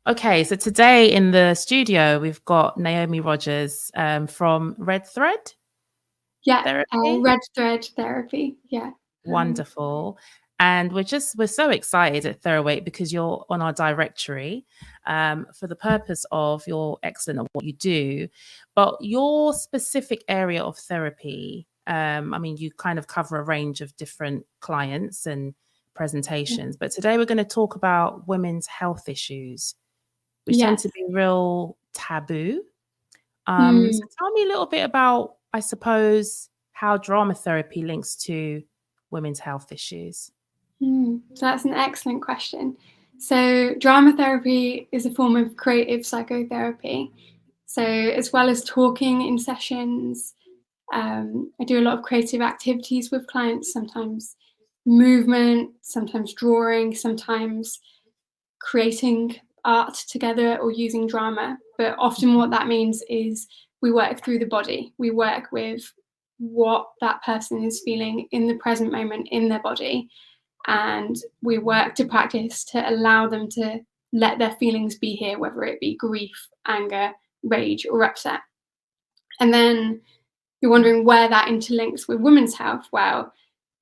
Okay, so today in the studio, we've got Naomi Rogers from Red Thread Yeah, Therapy. Red Thread Therapy. Yeah. Wonderful. And we're so excited at Therawake because you're on our directory for the purpose of you're excellent at what you do. But your specific area of therapy, I mean, you kind of cover a range of different clients and presentations. But today we're going to talk about women's health issues, which tend Yes. to be real taboo. So Mm. tell me a little bit about, I suppose, how drama therapy links to women's health issues. So that's an excellent question. So drama therapy is a form of creative psychotherapy. So as well as talking in sessions, I do a lot of creative activities with clients, sometimes movement, sometimes drawing, sometimes creating art together or using drama. But often what that means is we work through the body. We work with what that person is feeling in the present moment in their body. And we work to practice to allow them to let their feelings be here, whether it be grief, anger, rage, or upset. And then you're wondering where that interlinks with women's health. Well,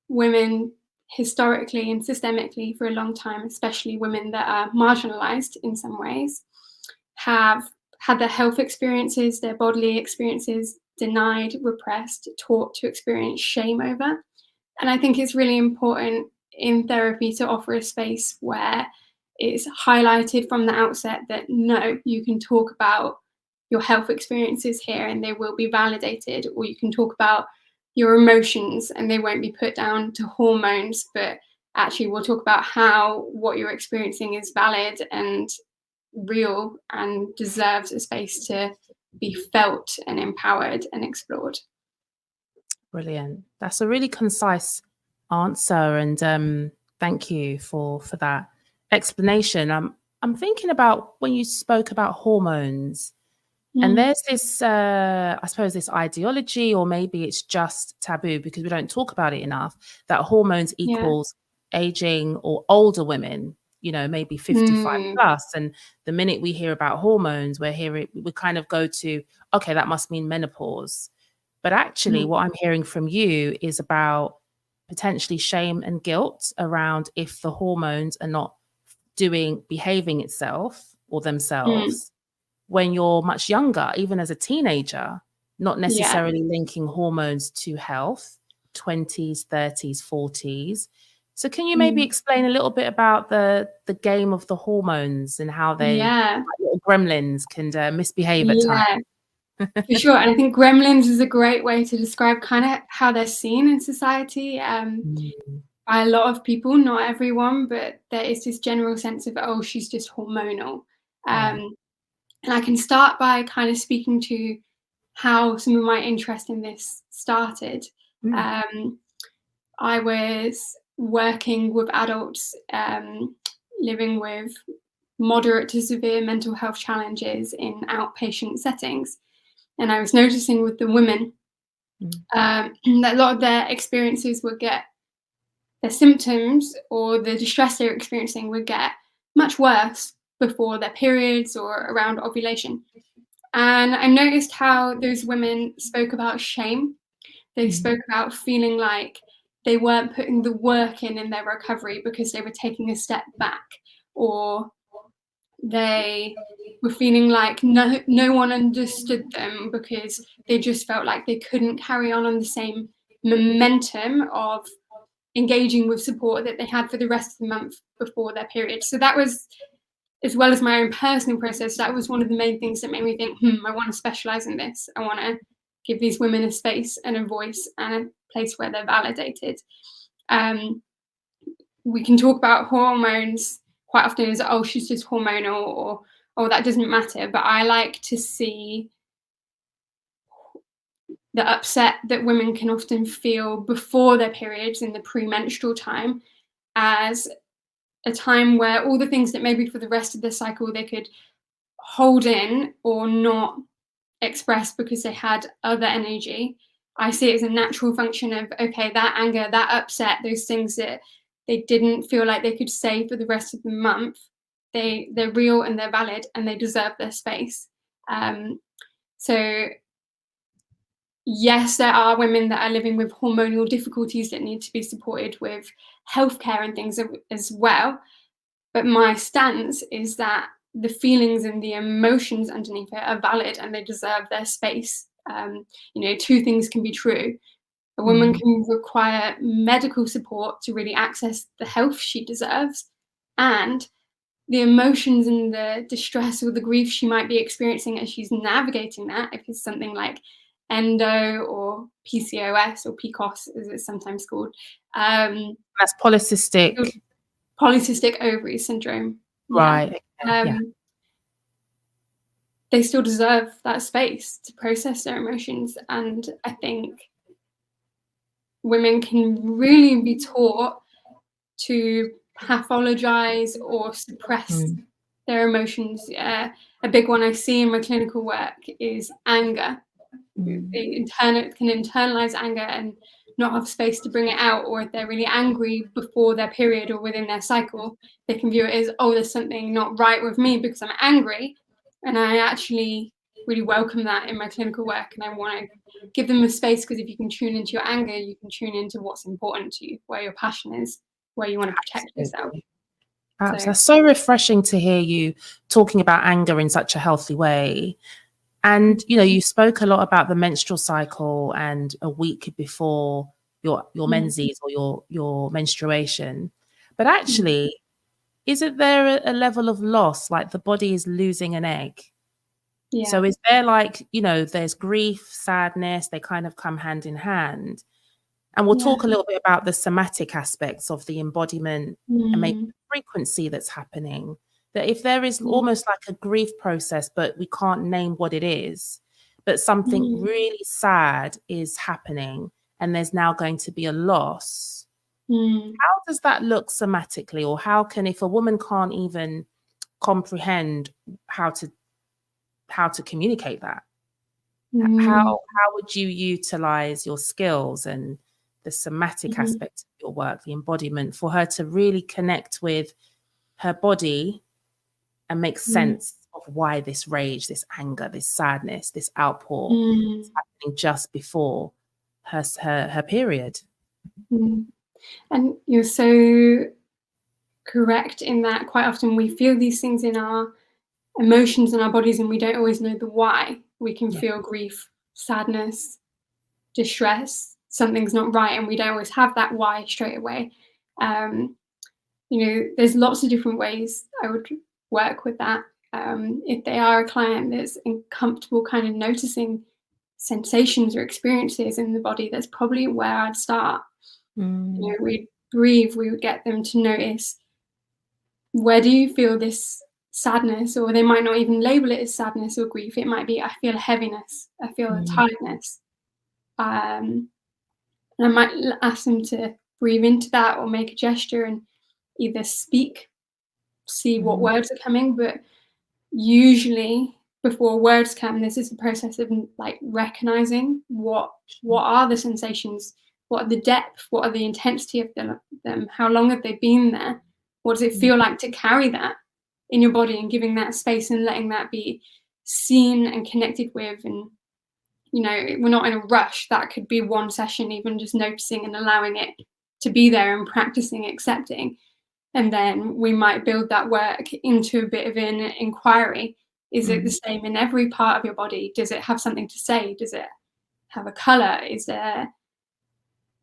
women historically and systemically for a long time, especially women that are marginalized in some ways, have had their health experiences, their bodily experiences denied, repressed, taught to experience shame over. And I think it's really important in therapy to offer a space where it's highlighted from the outset that no, you can talk about your health experiences here and they will be validated, or you can talk about your emotions and they won't be put down to hormones, but actually we'll talk about how what you're experiencing is valid and real and deserves a space to be felt and empowered and explored. Brilliant. That's a really concise answer, and thank you for that explanation. I'm thinking about when you spoke about hormones, and Mm, there's this, I suppose, this ideology, or maybe it's just taboo because we don't talk about it enough, that hormones yeah. equals aging or older women, maybe 55 Mm, plus. And the minute we hear about hormones, we kind of go to, okay, that must mean menopause. But actually, mm, what I'm hearing from you is about potentially shame and guilt around if the hormones are not behaving itself or mm, themselves when you're much younger, even as a teenager, not yeah. necessarily linking hormones to health, 20s, 30s, 40s. So can you maybe Mm, explain a little bit about the game of the hormones and how they, yeah. like little gremlins, can misbehave at times? Yeah, for sure. And I think gremlins is a great way to describe kind of how they're seen in society, Mm, by a lot of people, not everyone, but there is this general sense of, oh, she's just hormonal. yeah. Um, and I can start by kind of speaking to how some of my interest in this started. Mm, Um, I was working with adults living with moderate to severe mental health challenges in outpatient settings. And I was noticing with the women mm, that a lot of their experiences would get their symptoms or the distress they're experiencing would get much worse before their periods or around ovulation. And I noticed how those women spoke about shame. They mm, spoke about feeling like they weren't putting the work in their recovery because they were taking a step back, or they were feeling like no one understood them because they just felt like they couldn't carry on the same momentum of engaging with support that they had for the rest of the month before their period. So that was, as well as my own personal process, that was one of the main things that made me think, I want to specialize in this. I want to give these women a space and a voice and a place where they're validated. Um, we can talk about hormones quite often as, oh, she's just hormonal, or, oh, that doesn't matter. But I like to see the upset that women can often feel before their periods in the premenstrual time as a time where all the things that maybe for the rest of the cycle they could hold in or not express because they had other energy. I see it as a natural function of, okay, that anger, that upset, those things that they didn't feel like they could say for the rest of the month, they're real and they're valid and they deserve their space. So yes, there are women that are living with hormonal difficulties that need to be supported with healthcare and things as well. But my stance is that the feelings and the emotions underneath it are valid and they deserve their space. Two things can be true. A woman can require medical support to really access the health she deserves, and the emotions and the distress or the grief she might be experiencing as she's navigating that, if it's something like endo or PCOS or PCOS as it's sometimes called. That's polycystic Ovary syndrome. Right. Yeah. They still deserve that space to process their emotions. And I think women can really be taught to pathologize or suppress their emotions. A big one I see in my clinical work is anger. They can internalize anger and not have space to bring it out, or if they're really angry before their period or within their cycle, they can view it as, oh, there's something not right with me because I'm angry. And I actually really welcome that in my clinical work, and I want to give them a space, because if you can tune into your anger, you can tune into what's important to you, where your passion is, where you want to protect yourself. That's so refreshing to hear you talking about anger in such a healthy way. And, you spoke a lot about the menstrual cycle and a week before your menses or your menstruation. But actually, isn't there a level of loss, like the body is losing an egg? Yeah. So is there there's grief, sadness, they kind of come hand in hand. And we'll talk a little bit about the somatic aspects of the embodiment and maybe the frequency that's happening. That if there is almost like a grief process, but we can't name what it is, but something really sad is happening and there's now going to be a loss. How does that look somatically? Or how can, if a woman can't even comprehend how to communicate that, how would you utilize your skills and the somatic aspect of your work, the embodiment, for her to really connect with her body and make sense of why this rage, this anger, this sadness, this outpour is happening just before her period? And you're so correct in that quite often we feel these things in our emotions in our bodies and we don't always know the why. We can feel grief, sadness, distress, something's not right, and we don't always have that why straight away. There's lots of different ways I would work with that. If they are a client that's uncomfortable kind of noticing sensations or experiences in the body, that's probably where I'd start. We'd breathe, we would get them to notice, where do you feel this sadness? Or they might not even label it as sadness or grief. It might be, I feel a heaviness, I feel a tiredness. And I might ask them to breathe into that or make a gesture and either speak, see what words are coming. But usually before words come, this is the process of like recognizing what are the sensations, what are the depth, what are the intensity of them, how long have they been there, what does it feel like to carry that in your body, and giving that space and letting that be seen and connected with. And we're not in a rush. That could be one session, even just noticing and allowing it to be there and practicing accepting. And then we might build that work into a bit of an inquiry. Is it the same in every part of your body? Does it have something to say? Does it have a color? Is there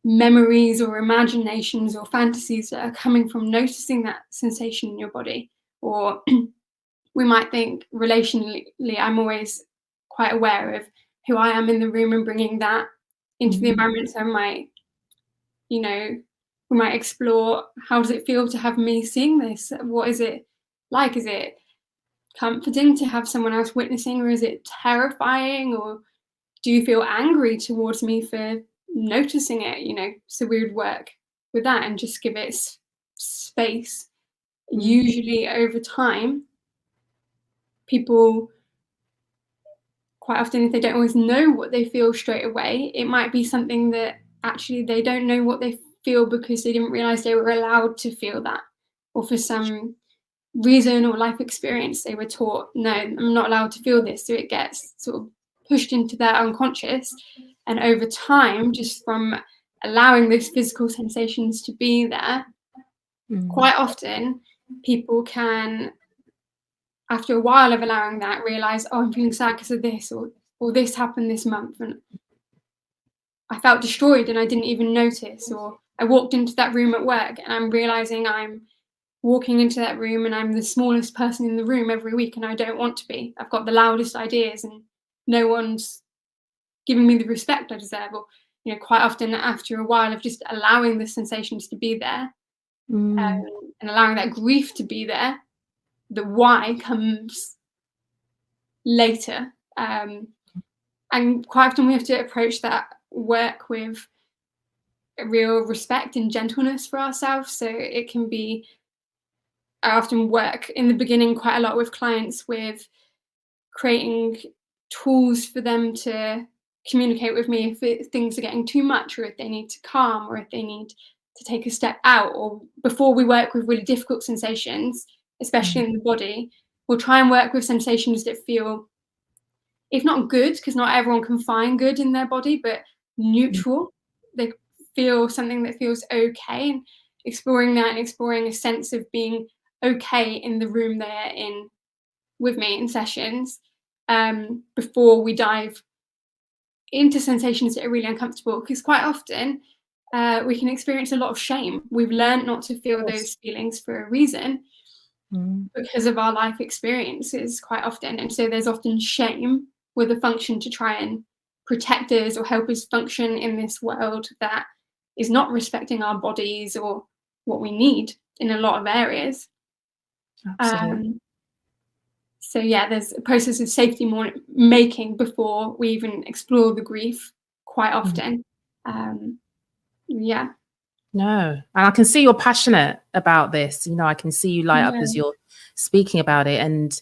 memories or imaginations or fantasies that are coming from noticing that sensation in your body? Or we might think relationally, I'm always quite aware of who I am in the room and bringing that into the environment. So we might explore, how does it feel to have me seeing this? What is it like? Is it comforting to have someone else witnessing, or is it terrifying? Or do you feel angry towards me for noticing it? So we would work with that and just give it space. Usually over time, people, quite often, if they don't always know what they feel straight away, it might be something that actually they don't know what they feel because they didn't realize they were allowed to feel that, or for some reason or life experience, they were taught, no, I'm not allowed to feel this. So it gets sort of pushed into their unconscious. And over time, just from allowing those physical sensations to be there, quite often people can, after a while of allowing that, realize, oh, I'm feeling sad because of this, or this happened this month and I felt destroyed and I didn't even notice, or I walked into that room at work and I'm realizing I'm walking into that room and I'm the smallest person in the room every week and I don't want to be. I've got the loudest ideas and no one's giving me the respect I deserve. Or, quite often after a while of just allowing the sensations to be there, and allowing that grief to be there, the why comes later. And quite often we have to approach that work with a real respect and gentleness for ourselves. So it can be, I often work in the beginning quite a lot with clients with creating tools for them to communicate with me if things are getting too much, or if they need to calm, or if they need to take a step out, or before we work with really difficult sensations, especially in the body, we'll try and work with sensations that feel, if not good, because not everyone can find good in their body, but neutral. They feel something that feels okay, and exploring that and exploring a sense of being okay in the room they're in with me in sessions, before we dive into sensations that are really uncomfortable. Because quite often we can experience a lot of shame. We've learned not to feel those feelings for a reason, because of our life experiences quite often. And so there's often shame with a function to try and protect us or help us function in this world that is not respecting our bodies or what we need in a lot of areas. Absolutely. So yeah, there's a process of safety making before we even explore the grief quite often. Yeah. No, and I can see you're passionate about this. I can see you light up as you're speaking about it. And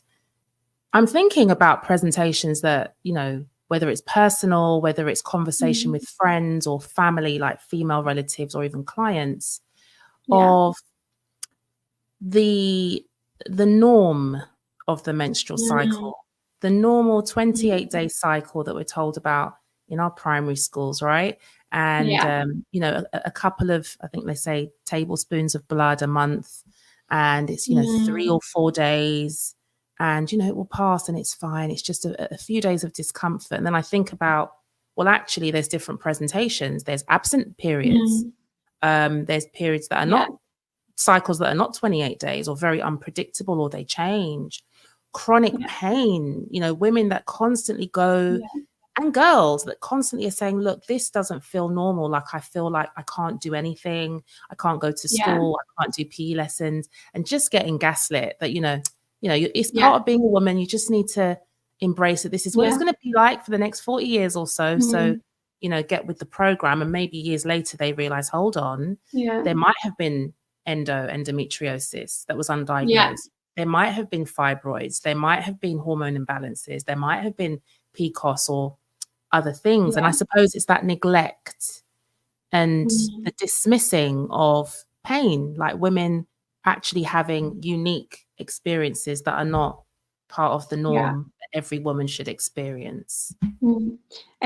I'm thinking about presentations that, whether it's personal, whether it's conversation with friends or family, like female relatives or even clients, of the norm of the menstrual cycle, the normal 28-day cycle that we're told about in our primary schools, right? And, a couple of, I think they say tablespoons of blood a month, and it's, 3 or 4 days, and, it will pass and it's fine. It's just a few days of discomfort. And then I think about, well, actually, there's different presentations. There's absent periods. There's periods that are not cycles that are not 28 days or very unpredictable, or they change. Chronic pain, women that constantly go, and girls that constantly are saying, look, this doesn't feel normal. Like, I feel like I can't do anything. I can't go to school. I can't do PE lessons, and just getting gaslit that, it's part of being a woman. You just need to embrace it. This is what it's going to be like for the next 40 years or so. So, get with the program. And maybe years later, they realize, hold on, there might have been endometriosis that was undiagnosed. There might have been fibroids. There might have been hormone imbalances. There might have been PCOS or other things. And I suppose it's that neglect and the dismissing of pain, like women actually having unique experiences that are not part of the norm that every woman should experience. And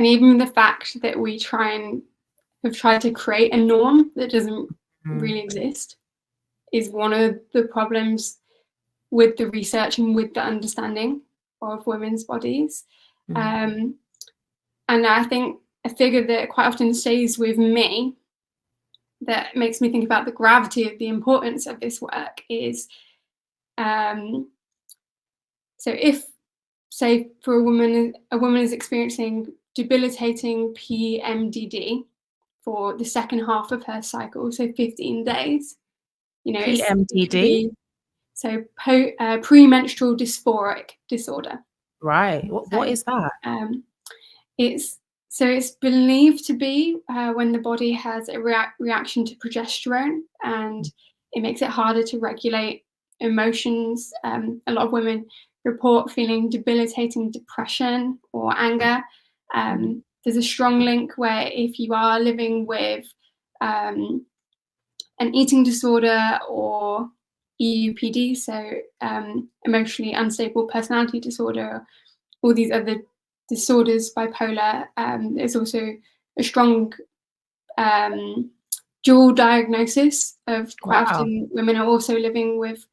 even the fact that we have tried to create a norm that doesn't really exist is one of the problems with the research and with the understanding of women's bodies. And I think a figure that quite often stays with me that makes me think about the gravity of the importance of this work is, so if, say, for a woman is experiencing debilitating PMDD for the second half of her cycle, so 15 days, PMDD? So premenstrual dysphoric disorder. Right. What is that? It's believed to be when the body has a reaction to progesterone, and it makes it harder to regulate emotions. A lot of women report feeling debilitating depression or anger. There's a strong link where if you are living with an eating disorder or EUPD, so emotionally unstable personality disorder, all these other disorders, bipolar. There's also a strong dual diagnosis of quite often women are also living with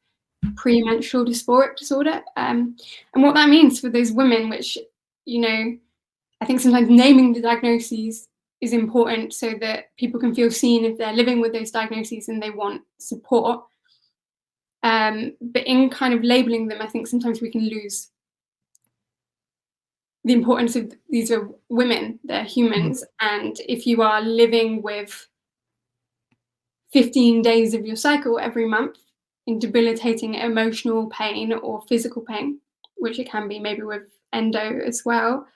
premenstrual dysphoric disorder. And what that means for those women, which, you know, I think sometimes naming the diagnoses is important so that people can feel seen if they're living with those diagnoses and they want support. But in kind of labeling them, I think sometimes we can lose the importance of these are women, they're humans. And if you are living with 15 days of your cycle every month in debilitating emotional pain or physical pain, which it can be maybe with endo as well,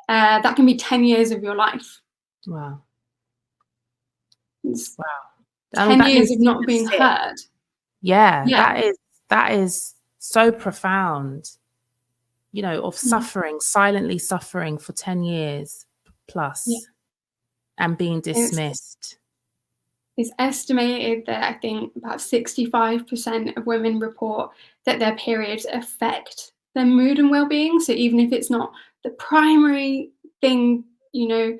that can be 10 years of your life. Wow. It's Wow. 10 years of not being heard. Yeah, that is so profound, you know, of suffering, silently suffering for 10 years plus and being dismissed. It's estimated that I think about 65% of women report that their periods affect their mood and well-being. So even if it's not the primary thing, you know,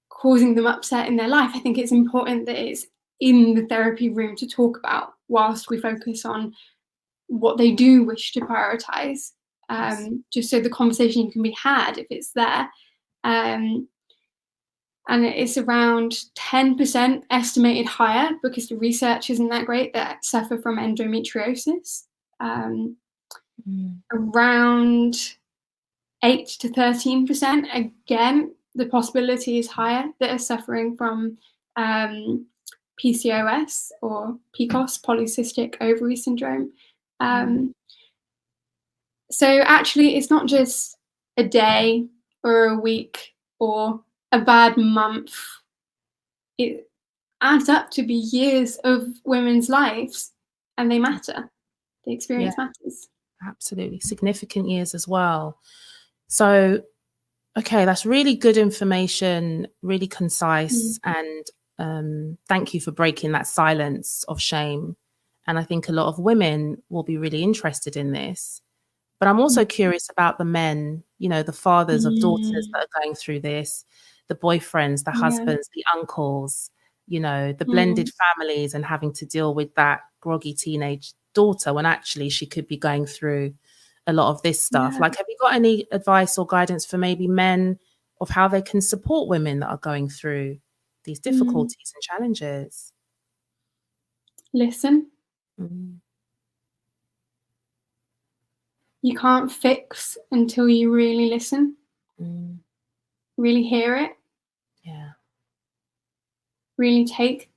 causing them upset in their life, I think it's important that it's in the therapy room to talk about whilst we focus on what they do wish to prioritize, just so the conversation can be had if it's there. And it's around 10% estimated higher because the research isn't that great that suffer from endometriosis. Around 8 to 13%, again, the possibility is higher that are suffering from PCOS or PCOS, polycystic ovary syndrome. So actually, it's not just a day or a week or a bad month. It adds up to be years of women's lives, and they matter. The experience matters. Absolutely. Significant years as well. So, okay, that's really good information, really concise. And thank you for breaking that silence of shame. And I think a lot of women will be really interested in this. But I'm also curious about the men, you know, the fathers of daughters that are going through this, the boyfriends, the husbands, the uncles, you know, the blended families and having to deal with that groggy teenage daughter when actually she could be going through a lot of this stuff. Like, have you got any advice or guidance for maybe men of how they can support women that are going through these difficulties and challenges? Listen. Mm. You can't fix until you really listen, really hear it. Yeah. Really take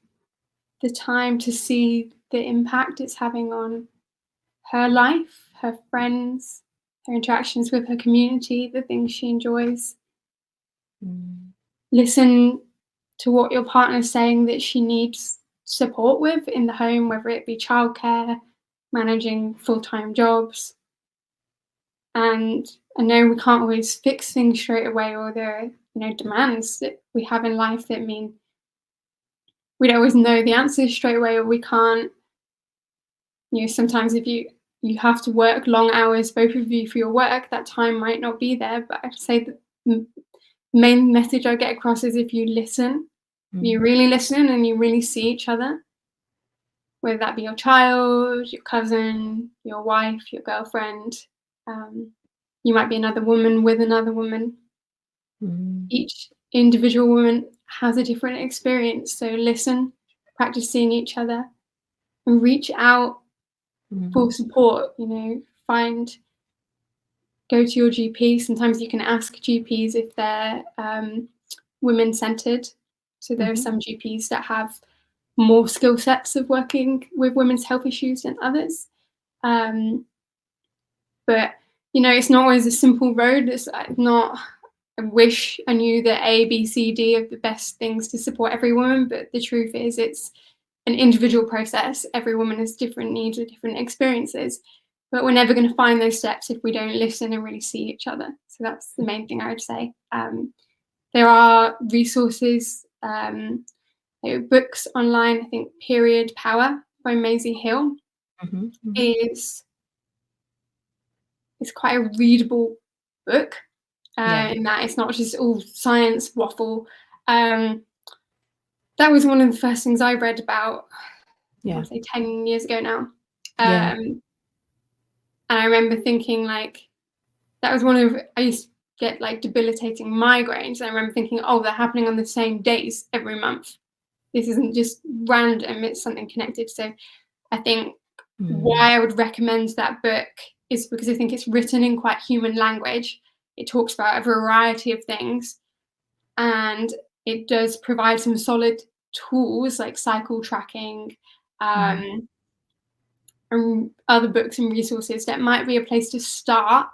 the time to see the impact it's having on her life, her friends, her interactions with her community, the things she enjoys. Listen to what your partner's saying that she needs support with in the home, whether it be childcare, managing full-time jobs. And I know we can't always fix things straight away, or there are, you know, demands that we have in life that mean we don't always know the answers straight away, or we can't, you know, sometimes if you have to work long hours, both of you, for your work, that time might not be there. But I'd say that the main message I get across is if you listen, you really listen and you really see each other, whether that be your child, your cousin, your wife, your girlfriend. You might be another woman with another woman. Each individual woman has a different experience. So listen, practice seeing each other, and reach out for support. You know, go to your GP. Sometimes you can ask GPs if they're women-centered. So there are some GPs that have more skill sets of working with women's health issues than others. But, you know, it's not always a simple road. It's not, I wish I knew the A, B, C, D of the best things to support every woman, but the truth is it's an individual process. Every woman has different needs or different experiences, but we're never going to find those steps if we don't listen and really see each other. So that's the main thing I would say. There are resources, books online. I think Period Power by Maisie Hill is it's quite a readable book, in that it's not just all science waffle. That was one of the first things I read about, I would say 10 years ago now. And I remember thinking, like, that was I used to get like debilitating migraines. And I remember thinking, oh, they're happening on the same days every month. This isn't just random, it's something connected. So I think why I would recommend that book is because I think it's written in quite human language. It talks about a variety of things, and it does provide some solid tools like cycle tracking, and other books and resources that might be a place to start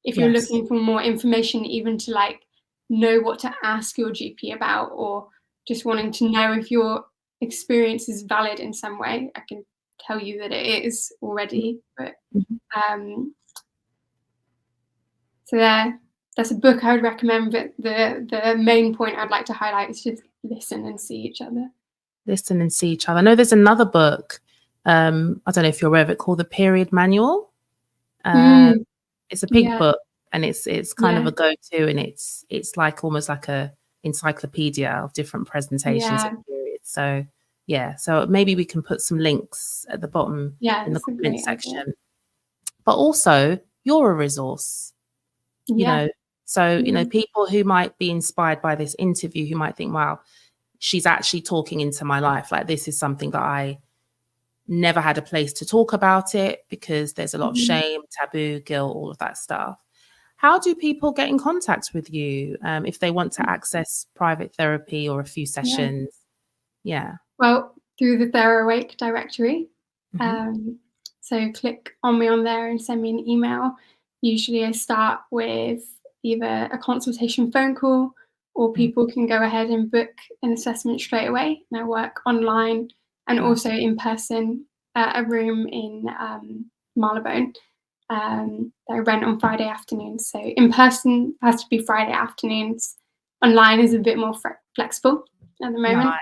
if you're looking for more information, even to like know what to ask your GP about, or just wanting to know if your experience is valid in some way. I can tell you that it is already, but so that's a book I would recommend. But the main point I'd like to highlight is just listen and see each other. Listen and see each other. I know there's another book. I don't know if you're aware of it, called The Period Manual. It's a big book, and it's kind of a go-to, and it's like almost like a encyclopedia of different presentations of periods. So so maybe we can put some links at the bottom in the comment section. But also, you're a resource, you know. So, you know, people who might be inspired by this interview, who might think, wow, she's actually talking into my life. Like, this is something that I never had a place to talk about it, because there's a lot of shame, taboo, guilt, all of that stuff. How do people get in contact with you if they want to access private therapy or a few sessions? Well, through the Therawake Directory. So click on me on there and send me an email. Usually I start with either a consultation phone call, or people can go ahead and book an assessment straight away. And I work online and also in person at a room in Marylebone that I rent on Friday afternoons. So in person has to be Friday afternoons. Online is a bit more flexible at the moment. Right.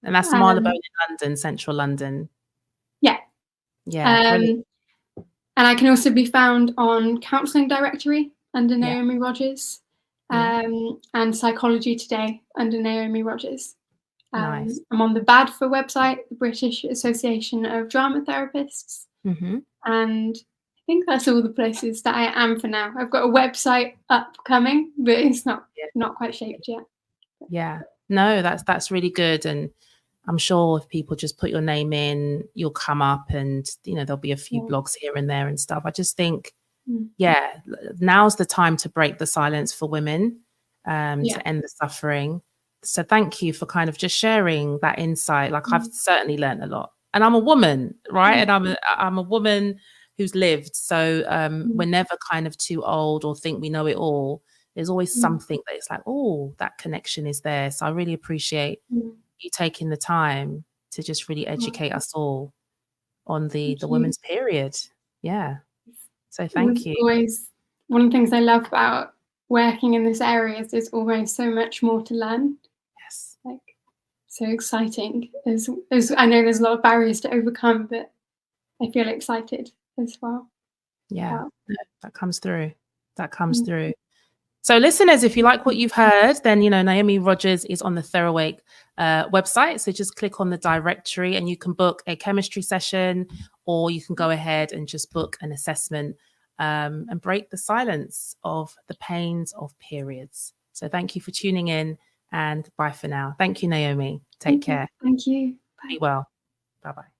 And that's Marylebone in London, central London. And I can also be found on Counselling Directory under Naomi Rogers, and Psychology Today under Naomi Rogers. I'm on the BADFA website, the British Association of Drama Therapists. And I think that's all the places that I am for now. I've got a website upcoming, but it's not quite shaped yet. No, that's really good. And I'm sure if people just put your name in, you'll come up, and, you know, there'll be a few blogs here and there and stuff. I just think, now's the time to break the silence for women, to end the suffering. So thank you for kind of just sharing that insight. Like, I've certainly learned a lot, and I'm a woman, right? And I'm a woman who's lived. So we're never kind of too old or think we know it all. There's always something that it's like, oh, that connection is there. So I really appreciate you taking the time to just really educate us all on the women's period. So thank you. Always one of the things I love about working in this area is there's always so much more to learn. Like, so exciting. I know there's a lot of barriers to overcome, but I feel excited as well. That comes through. Through. So listeners, if you like what you've heard, then, you know, Naomi Rogers is on the Therawake website. So just click on the directory and you can book a chemistry session, or you can go ahead and just book an assessment and break the silence of the pains of periods. So thank you for tuning in, and bye for now. Thank you, Naomi. Take care. Thank you. Bye. Be well. Bye-bye.